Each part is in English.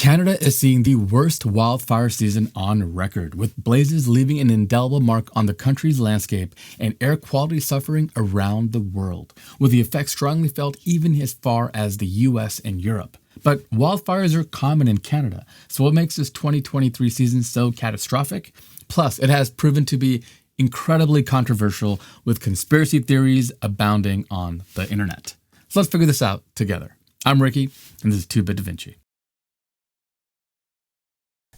Canada is seeing the worst wildfire season on record, with blazes leaving an indelible mark on the country's landscape and air quality suffering around the world, with the effects strongly felt even as far as the US and Europe. But wildfires are common in Canada, so what makes this 2023 season so catastrophic? Plus, it has proven to be incredibly controversial, with conspiracy theories abounding on the internet. So let's figure this out together. I'm Ricky, and this is 2-Bit Da Vinci.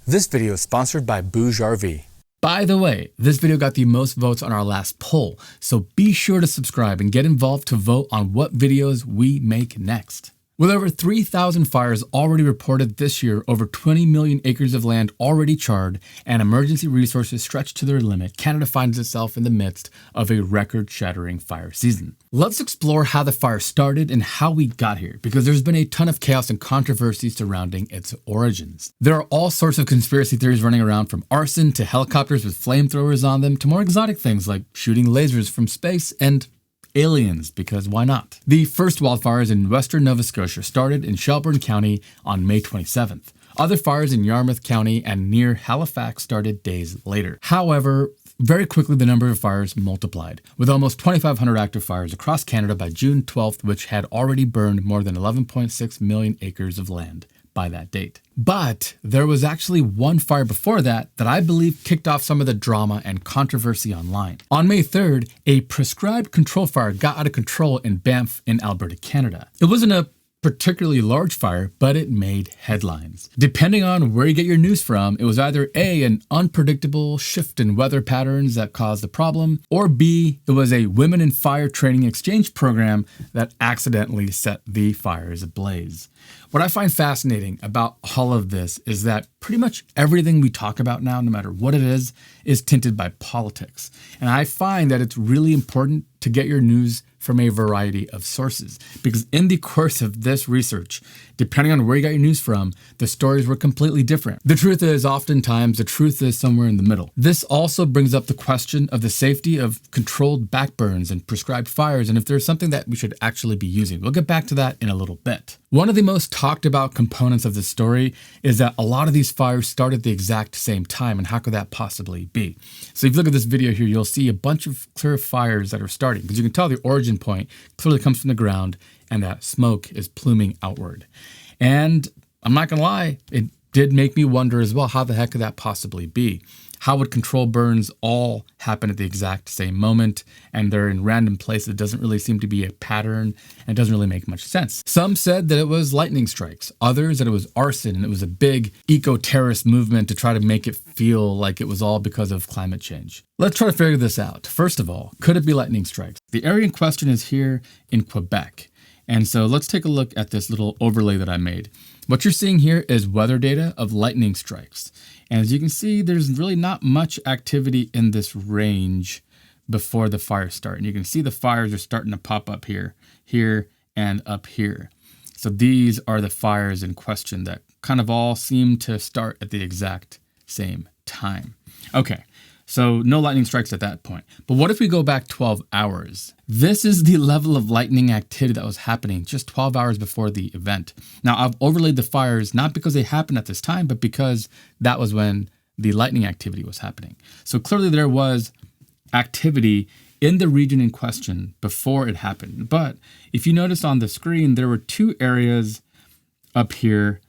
This video is sponsored by Bouge RV. By the way, this video got the most votes on our last poll, so be sure to subscribe and get involved to vote on what videos we make next. With over 3,000 fires already reported this year, over 20 million acres of land already charred, and emergency resources stretched to their limit, Canada finds itself in the midst of a record-shattering fire season. Let's explore how the fire started and how we got here, because there's been a ton of chaos and controversy surrounding its origins. There are all sorts of conspiracy theories running around, from arson to helicopters with flamethrowers on them to more exotic things like shooting lasers from space and aliens, because why not? The first wildfires in western Nova Scotia started in Shelburne County on May 27th. Other fires in Yarmouth County and near Halifax started days later. However, very quickly the number of fires multiplied, with almost 2,500 active fires across Canada by June 12th, which had already burned more than 11.6 million acres of land by that date. But there was actually one fire before that I believe kicked off some of the drama and controversy online. On May 3rd, a prescribed control fire got out of control in Banff in Alberta, Canada. It wasn't a particularly large fire, but it made headlines. Depending on where you get your news from, it was either A, an unpredictable shift in weather patterns that caused the problem, or B, it was a women in fire training exchange program that accidentally set the fires ablaze. What I find fascinating about all of this is that pretty much everything we talk about now, no matter what it is tinted by politics. And I find that it's really important to get your news from a variety of sources, because in the course of this research, depending on where you got your news from, the stories were completely different. The truth is, oftentimes, the truth is somewhere in the middle. This also brings up the question of the safety of controlled backburns and prescribed fires, and if there's something that we should actually be using. We'll get back to that in a little bit. One of the most talked about components of this story is that a lot of these fires started at the exact same time, and how could that possibly be? So if you look at this video here, you'll see a bunch of clear fires that are starting, because you can tell the origin point clearly comes from the ground and that smoke is pluming outward. And I'm not gonna lie, it did make me wonder as well, how the heck could that possibly be? How would control burns all happen at the exact same moment, and they're in random places? It doesn't really seem to be a pattern, and it doesn't really make much sense. Some said that it was lightning strikes, others that it was arson, and it was a big eco-terrorist movement to try to make it feel like it was all because of climate change. Let's try to figure this out. First of all, could it be lightning strikes? The area in question is here in Quebec. And so let's take a look at this little overlay that I made. What you're seeing here is weather data of lightning strikes. And as you can see, there's really not much activity in this range before the fires start. And you can see the fires are starting to pop up here, here, and up here. So these are the fires in question that kind of all seem to start at the exact same time. Okay. So no lightning strikes at that point. But what if we go back 12 hours? This is the level of lightning activity that was happening just 12 hours before the event. Now, I've overlaid the fires not because they happened at this time, but because that was when the lightning activity was happening. So clearly there was activity in the region in question before it happened. But if you notice on the screen, there were two areas up here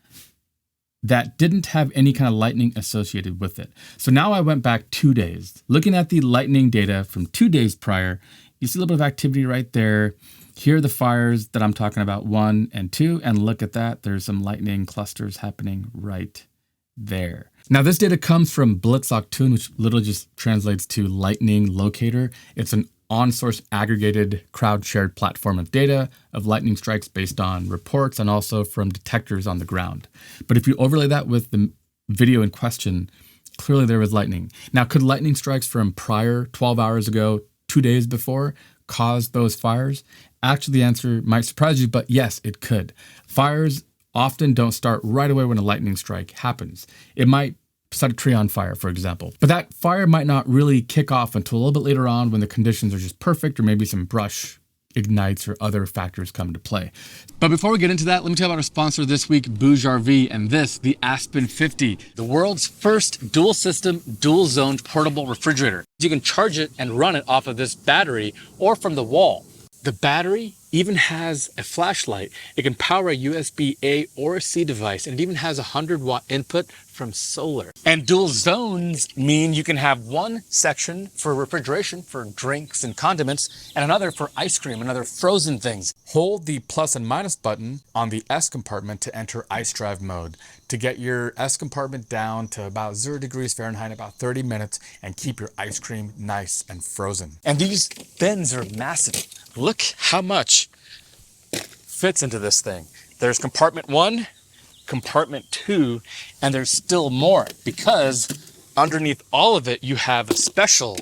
that didn't have any kind of lightning associated with it. So now I went back 2 days. Looking at the lightning data from 2 days prior, you see a little bit of activity right there. Here are the fires that I'm talking about, 1 and 2, and look at that. There's some lightning clusters happening right there. Now this data comes from Blitzock, which literally just translates to lightning locator. It's an on-source aggregated crowd-shared platform of data of lightning strikes based on reports and also from detectors on the ground. But if you overlay that with the video in question, clearly there was lightning. Now, could lightning strikes from prior 12 hours ago, 2 days before, cause those fires? Actually, the answer might surprise you, but yes, it could. Fires often don't start right away when a lightning strike happens. It might set a tree on fire, for example. But that fire might not really kick off until a little bit later on when the conditions are just perfect, or maybe some brush ignites or other factors come into play. But before we get into that, let me tell you about our sponsor this week, Bouge RV, and this, the Aspen 50, the world's first dual system, dual zoned portable refrigerator. You can charge it and run it off of this battery or from the wall. The battery even has a flashlight. It can power a USB A or C device, and it even has a 100-watt input from solar. And dual zones mean you can have one section for refrigeration for drinks and condiments, and another for ice cream and other frozen things. Hold the plus and minus button on the S compartment to enter ice drive mode, to get your S compartment down to about 0 degrees Fahrenheit, about 30 minutes, and keep your ice cream nice and frozen. And these bins are massive. Look how much fits into this thing. There's compartment 1, compartment 2, and there's still more, because underneath all of it, you have a special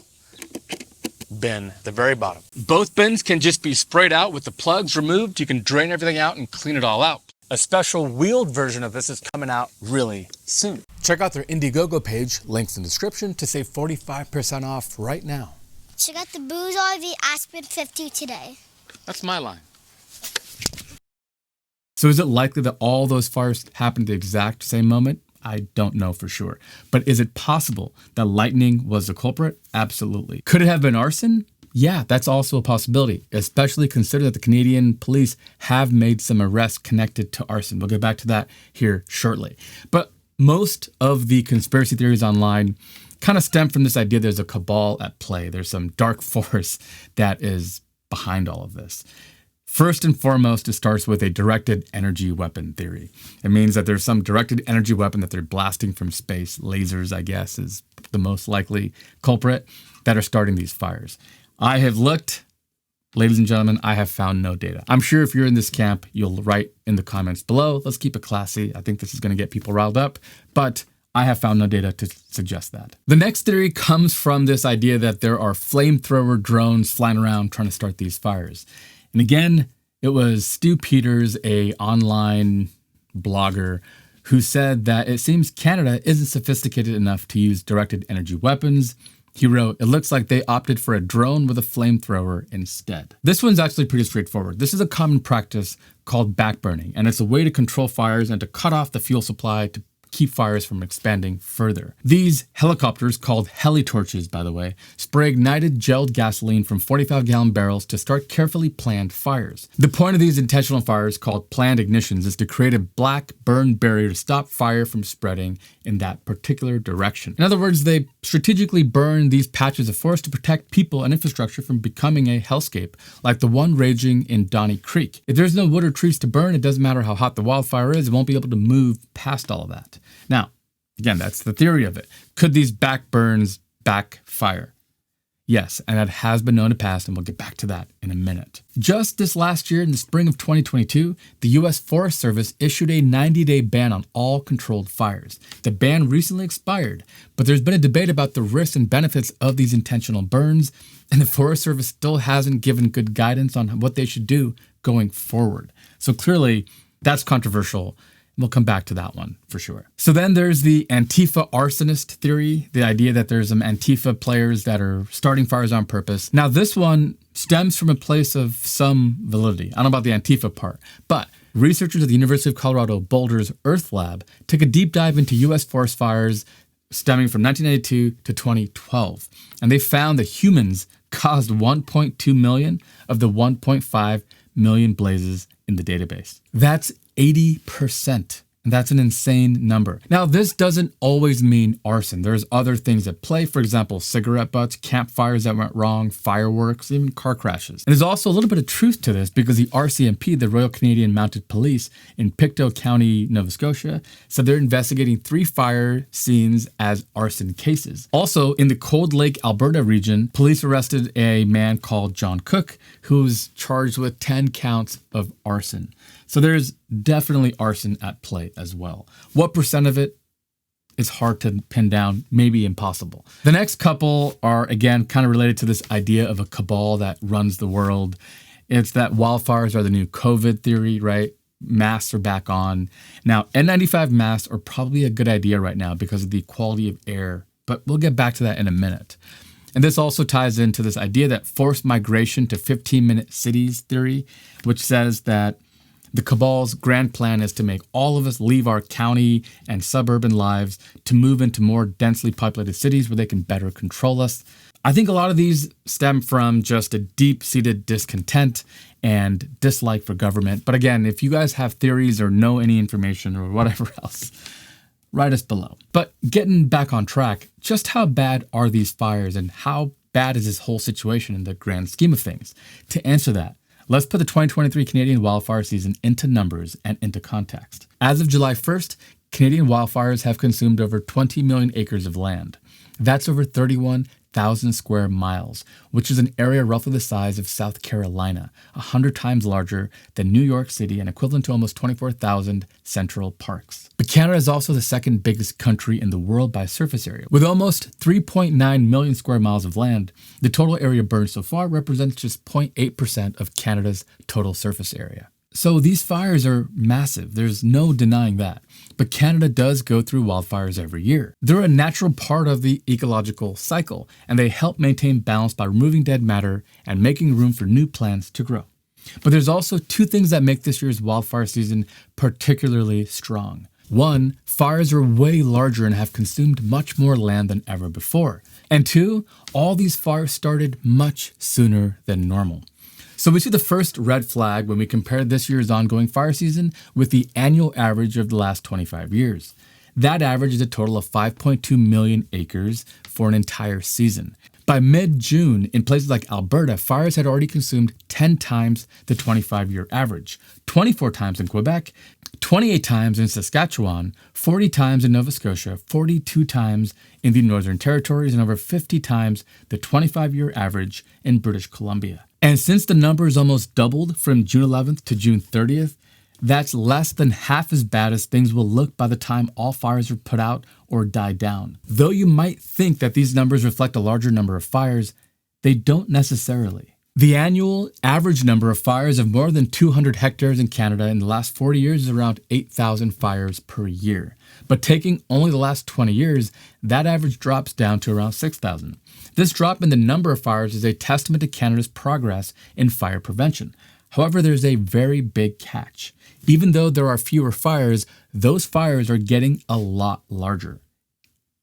bin at the very bottom. Both bins can just be sprayed out with the plugs removed. You can drain everything out and clean it all out. A special wheeled version of this is coming out really soon. Check out their Indiegogo page, links in the description, to save 45% off right now. Check out the Bouge RV Aspen 50 today. That's my line. So is it likely that all those fires happened at the exact same moment? I don't know for sure. But is it possible that lightning was the culprit? Absolutely. Could it have been arson? Yeah, that's also a possibility, especially considering that the Canadian police have made some arrests connected to arson. We'll get back to that here shortly. But most of the conspiracy theories online kind of stem from this idea there's a cabal at play. There's some dark force that is behind all of this. First and foremost, it starts with a directed energy weapon theory. It means that there's some directed energy weapon that they're blasting from space. Lasers, I guess, is the most likely culprit that are starting these fires. I have looked, ladies and gentlemen, I have found no data. I'm sure if you're in this camp, you'll write in the comments below. Let's keep it classy. I think this is going to get people riled up, but I have found no data to suggest that. The next theory comes from this idea that there are flamethrower drones flying around trying to start these fires. And again, it was Stu Peters, a online blogger, who said that it seems Canada isn't sophisticated enough to use directed energy weapons. He wrote, "It looks like they opted for a drone with a flamethrower instead." This one's actually pretty straightforward. This is a common practice called backburning, and it's a way to control fires and to cut off the fuel supply to keep fires from expanding further. These helicopters, called heli-torches by the way, spray ignited gelled gasoline from 45-gallon barrels to start carefully planned fires. The point of these intentional fires, called planned ignitions, is to create a black burn barrier to stop fire from spreading in that particular direction. In other words, they strategically burn these patches of forest to protect people and infrastructure from becoming a hellscape, like the one raging in Donnie Creek. If there's no wood or trees to burn, it doesn't matter how hot the wildfire is, it won't be able to move past all of that. Now, again, that's the theory of it. Could these backburns backfire? Yes, and that has been known to pass, and we'll get back to that in a minute. Just this last year, in the spring of 2022, the U.S. Forest Service issued a 90-day ban on all controlled fires. The ban recently expired, but there's been a debate about the risks and benefits of these intentional burns, and the Forest Service still hasn't given good guidance on what they should do going forward. So clearly, that's controversial. We'll come back to that one for sure. So then there's the Antifa arsonist theory, the idea that there's some Antifa players that are starting fires on purpose. Now this one stems from a place of some validity. I don't know about the Antifa part, but researchers at the University of Colorado Boulder's Earth Lab took a deep dive into U.S. forest fires stemming from 1992 to 2012. And they found that humans caused 1.2 million of the 1.5 million blazes in the database. That's 80%. And that's an insane number. Now, this doesn't always mean arson. There's other things at play. For example, cigarette butts, campfires that went wrong, fireworks, even car crashes. And there's also a little bit of truth to this because the RCMP, the Royal Canadian Mounted Police in Pictou County, Nova Scotia, said they're investigating 3 fire scenes as arson cases. Also, in the Cold Lake, Alberta region, police arrested a man called John Cook, who's charged with 10 counts of arson. So there's definitely arson at play as well. What percent of it is hard to pin down, maybe impossible. The next couple are, again, kind of related to this idea of a cabal that runs the world. It's that wildfires are the new COVID theory, right? Masks are back on. Now, N95 masks are probably a good idea right now because of the quality of air, but we'll get back to that in a minute. And this also ties into this idea that forced migration to 15-minute cities theory, which says that the cabal's grand plan is to make all of us leave our county and suburban lives to move into more densely populated cities where they can better control us. I think a lot of these stem from just a deep-seated discontent and dislike for government. But again, if you guys have theories or know any information or whatever else, write us below. But getting back on track, just how bad are these fires and how bad is this whole situation in the grand scheme of things? To answer that, let's put the 2023 Canadian wildfire season into numbers and into context. As of July 1st, Canadian wildfires have consumed over 20 million acres of land. That's over 31,000 square miles, which is an area roughly the size of South Carolina, 100 times larger than New York City and equivalent to almost 24,000 central parks. But Canada is also the second biggest country in the world by surface area. With almost 3.9 million square miles of land, the total area burned so far represents just 0.8% of Canada's total surface area. So these fires are massive, there's no denying that. But Canada does go through wildfires every year. They're a natural part of the ecological cycle, and they help maintain balance by removing dead matter and making room for new plants to grow. But there's also two things that make this year's wildfire season particularly strong. One, fires are way larger and have consumed much more land than ever before. And two, all these fires started much sooner than normal. So we see the first red flag when we compare this year's ongoing fire season with the annual average of the last 25 years. That average is a total of 5.2 million acres for an entire season. By mid-June, in places like Alberta, fires had already consumed 10 times the 25-year average, 24 times in Quebec, 28 times in Saskatchewan, 40 times in Nova Scotia, 42 times in the Northern Territories, and over 50 times the 25-year average in British Columbia. And since the numbers almost doubled from June 11th to June 30th, that's less than half as bad as things will look by the time all fires are put out or die down. Though you might think that these numbers reflect a larger number of fires, they don't necessarily. The annual average number of fires of more than 200 hectares in Canada in the last 40 years is around 8,000 fires per year. But taking only the last 20 years, that average drops down to around 6,000. This drop in the number of fires is a testament to Canada's progress in fire prevention. However, there's a very big catch. Even though there are fewer fires, those fires are getting a lot larger.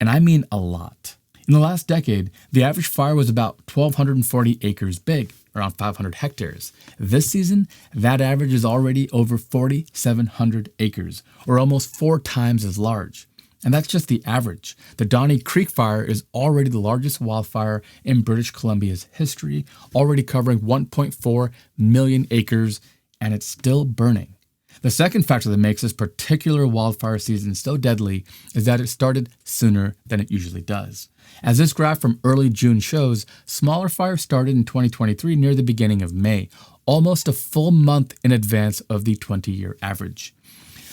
And I mean a lot. In the last decade, the average fire was about 1,240 acres big, around 500 hectares. This season, that average is already over 4,700 acres, or almost 4 times as large. And that's just the average. The Donny Creek Fire is already the largest wildfire in British Columbia's history, already covering 1.4 million acres, and it's still burning. The second factor that makes this particular wildfire season so deadly is that it started sooner than it usually does. As this graph from early June shows, smaller fires started in 2023 near the beginning of May, almost a full month in advance of the 20-year average.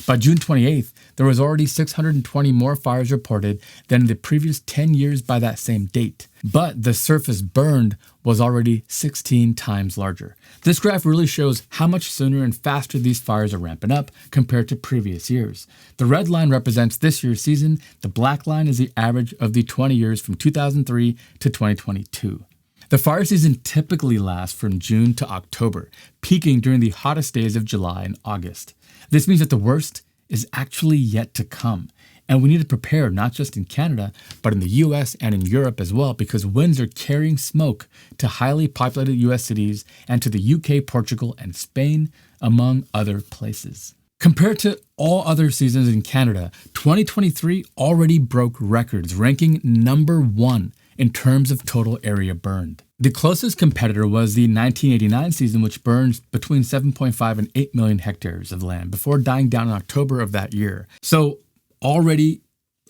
By June 28th, there was already 620 more fires reported than in the previous 10 years by that same date. But the surface burned was already 16 times larger. This graph really shows how much sooner and faster these fires are ramping up compared to previous years. The red line represents this year's season. The black line is the average of the 20 years from 2003 to 2022. The fire season typically lasts from June to October, peaking during the hottest days of July and August. This means that the worst is actually yet to come. And we need to prepare not just in Canada, but in the US and in Europe as well, because winds are carrying smoke to highly populated US cities and to the UK, Portugal, and Spain, among other places. Compared to all other seasons in Canada, 2023 already broke records, ranking number 1 in terms of total area burned. The closest competitor was the 1989 season, which burned between 7.5 and 8 million hectares of land before dying down in October of that year. So already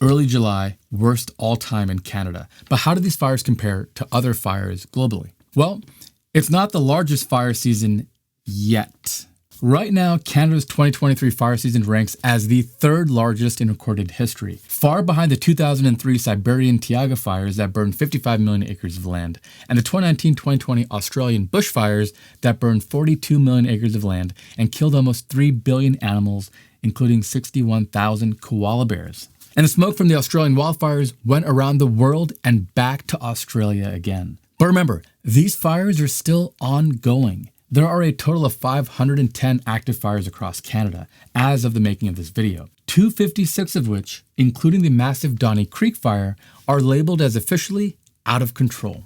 early July, worst all time in Canada. But how do these fires compare to other fires globally? Well, it's not the largest fire season yet. Right now, Canada's 2023 fire season ranks as the 3rd largest in recorded history, far behind the 2003 Siberian Taiga fires that burned 55 million acres of land, and the 2019-2020 Australian bushfires that burned 42 million acres of land and killed almost 3 billion animals, including 61,000 koala bears. And the smoke from the Australian wildfires went around the world and back to Australia again. But remember, these fires are still ongoing. There are a total of 510 active fires across Canada as of the making of this video, 256 of which, including the massive Donny Creek fire, are labeled as officially out of control.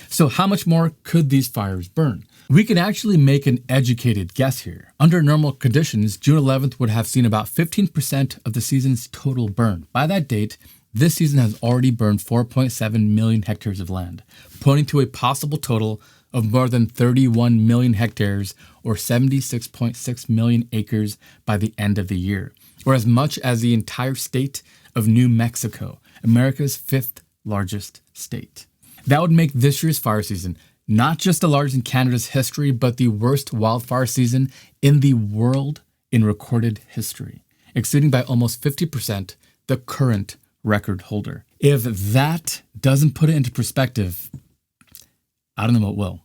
So how much more could these fires burn? We can actually make an educated guess here. Under normal conditions, June 11th would have seen about 15% of the season's total burn. By that date, this season has already burned 4.7 million hectares of land, pointing to a possible total of more than 31 million hectares or 76.6 million acres by the end of the year, or as much as the entire state of New Mexico, America's 5th largest state. That would make this year's fire season not just the largest in Canada's history, but the worst wildfire season in the world in recorded history, exceeding by almost 50% the current record holder. If that doesn't put it into perspective, I don't know what will.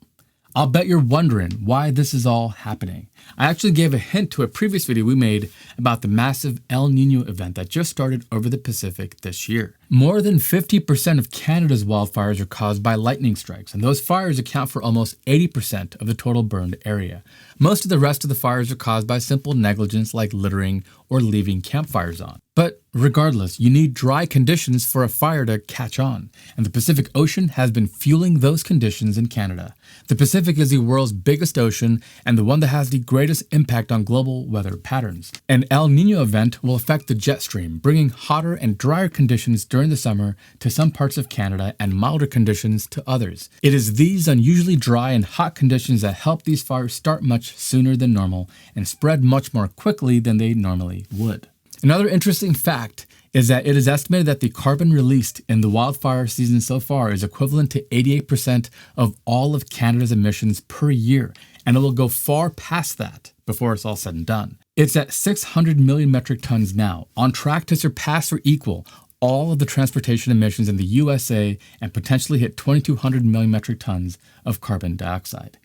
I'll bet you're wondering why this is all happening. I actually gave a hint to a previous video we made about the massive El Niño event that just started over the Pacific this year. More than 50% of Canada's wildfires are caused by lightning strikes, and those fires account for almost 80% of the total burned area. Most of the rest of the fires are caused by simple negligence like littering or leaving campfires on. But regardless, you need dry conditions for a fire to catch on, and the Pacific Ocean has been fueling those conditions in Canada. The Pacific is the world's biggest ocean and the one that has the greatest impact on global weather patterns. An El Niño event will affect the jet stream, bringing hotter and drier conditions during the summer to some parts of Canada and milder conditions to others. It is these unusually dry and hot conditions that help these fires start much sooner than normal and spread much more quickly than they normally would. Another interesting fact is that it is estimated that the carbon released in the wildfire season so far is equivalent to 88% of all of Canada's emissions per year, and it will go far past that before it's all said and done. It's at 600 million metric tons now, on track to surpass or equal all of the transportation emissions in the USA and potentially hit 2,200 million metric tons of carbon dioxide.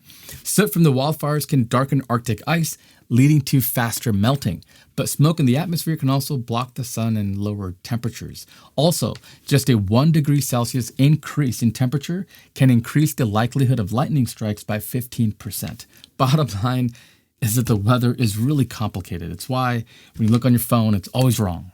Soot from the wildfires can darken Arctic ice, leading to faster melting. But smoke in the atmosphere can also block the sun and lower temperatures. Also, just a 1 degree Celsius increase in temperature can increase the likelihood of lightning strikes by 15%. Bottom line is that the weather is really complicated. It's why when you look on your phone, it's always wrong.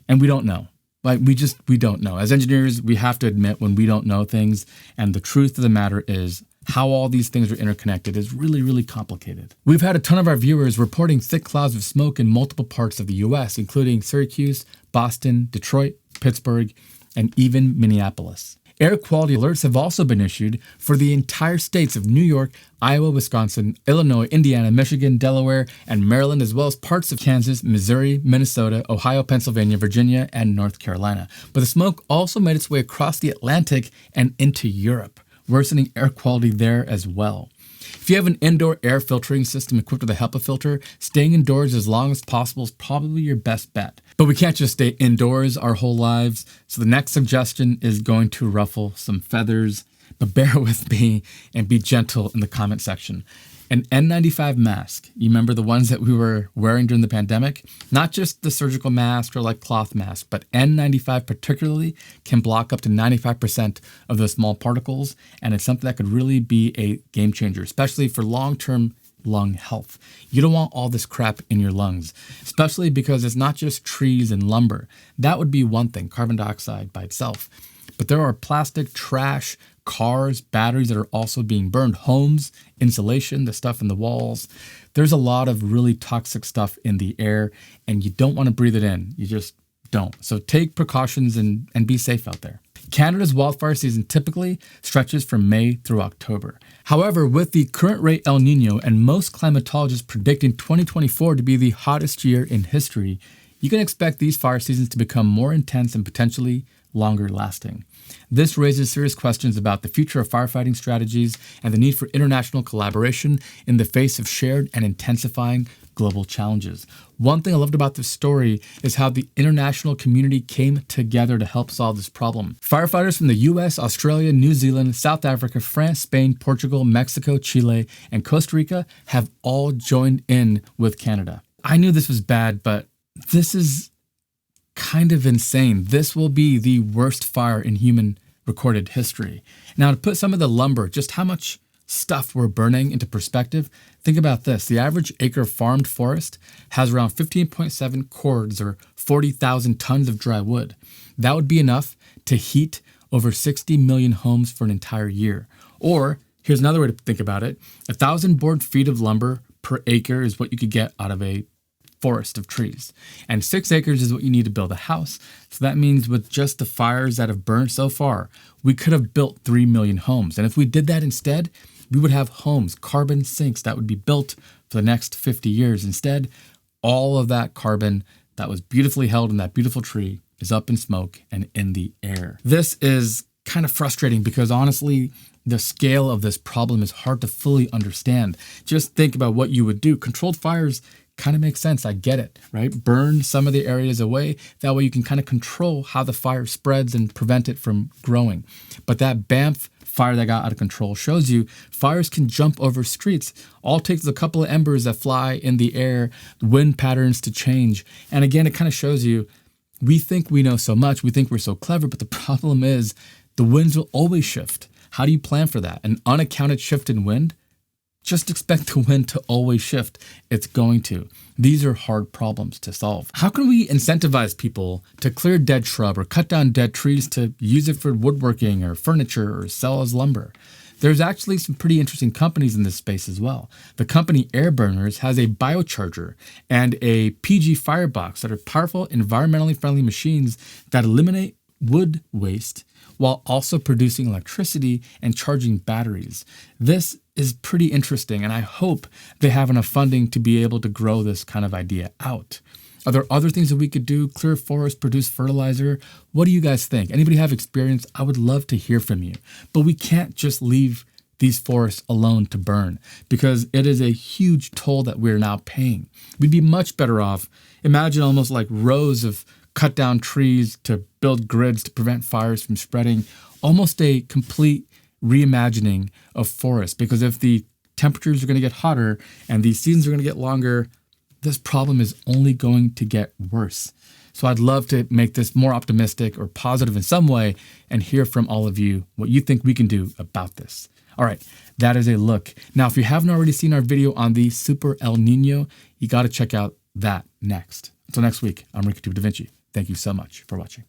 And we don't know. We don't know. As engineers, we have to admit when we don't know things. And the truth of the matter is how all these things are interconnected is really, really complicated. We've had a ton of our viewers reporting thick clouds of smoke in multiple parts of the US, including Syracuse, Boston, Detroit, Pittsburgh, and even Minneapolis. Air quality alerts have also been issued for the entire states of New York, Iowa, Wisconsin, Illinois, Indiana, Michigan, Delaware, and Maryland, as well as parts of Kansas, Missouri, Minnesota, Ohio, Pennsylvania, Virginia, and North Carolina. But the smoke also made its way across the Atlantic and into Europe, worsening air quality there as well. If you have an indoor air filtering system equipped with a HEPA filter, staying indoors as long as possible is probably your best bet. But we can't just stay indoors our whole lives, so the next suggestion is going to ruffle some feathers, but bear with me and be gentle in the comment section. An N95 mask, you remember the ones that we were wearing during the pandemic? Not just the surgical mask or like cloth mask, but N95 particularly can block up to 95% of those small particles, and it's something that could really be a game changer, especially for long-term lung health. You don't want all this crap in your lungs, especially because it's not just trees and lumber. That would be one thing, carbon dioxide by itself. But there are plastic, trash, cars, batteries that are also being burned, homes, insulation, the stuff in the walls. There's a lot of really toxic stuff in the air, and you don't want to breathe it in. You just don't. So take precautions and be safe out there. Canada's wildfire season typically stretches from May through October. However, with the current rate El Niño and most climatologists predicting 2024 to be the hottest year in history, you can expect these fire seasons to become more intense and potentially longer lasting. This raises serious questions about the future of firefighting strategies and the need for international collaboration in the face of shared and intensifying global challenges. One thing I loved about this story is how the international community came together to help solve this problem. Firefighters from the US, Australia, New Zealand, South Africa, France, Spain, Portugal, Mexico, Chile, and Costa Rica have all joined in with Canada. I knew this was bad, but this is kind of insane. This will be the worst fire in human recorded history. Now, to put some of the lumber, just how much stuff we're burning into perspective, think about this. The average acre of farmed forest has around 15.7 cords or 40,000 tons of dry wood. That would be enough to heat over 60 million homes for an entire year. Or, here's another way to think about it. 1,000 board feet of lumber per acre is what you could get out of a forest of trees. And 6 acres is what you need to build a house. So that means with just the fires that have burned so far, we could have built 3 million homes. And if we did that instead, we would have homes, carbon sinks that would be built for the next 50 years. Instead, all of that carbon that was beautifully held in that beautiful tree is up in smoke and in the air. This is kind of frustrating because honestly, the scale of this problem is hard to fully understand. Just think about what you would do. Controlled fires kind of makes sense. I get it, right? Burn some of the areas away. That way you can kind of control how the fire spreads and prevent it from growing. But that Banff fire that got out of control shows you fires can jump over streets. All it takes is a couple of embers that fly in the air, wind patterns to change. And again, it kind of shows you, we think we know so much, we think we're so clever, but the problem is the winds will always shift. How do you plan for that? An unaccounted shift in wind? Just expect the wind to always shift. It's going to. These are hard problems to solve. How can we incentivize people to clear dead shrub or cut down dead trees to use it for woodworking or furniture or sell as lumber? There's actually some pretty interesting companies in this space as well. The company Airburners has a biocharger and a PG firebox that are powerful, environmentally friendly machines that eliminate wood waste while also producing electricity and charging batteries. This is pretty interesting, and I hope they have enough funding to be able to grow this kind of idea out. Are there other things that we could do? Clear forests, produce fertilizer? What do you guys think? Anybody have experience? I would love to hear from you. But we can't just leave these forests alone to burn because it is a huge toll that we're now paying. We'd be much better off. Imagine almost like rows of cut down trees to build grids to prevent fires from spreading. Almost a complete reimagining of forests, because if the temperatures are going to get hotter and these seasons are going to get longer, this problem is only going to get worse. So I'd love to make this more optimistic or positive in some way and hear from all of you what you think we can do about this. All right, that is a look. Now, if you haven't already seen our video on the Super El Nino, you got to check out that next. Until next week, I'm Ricky Da Vinci. Thank you so much for watching.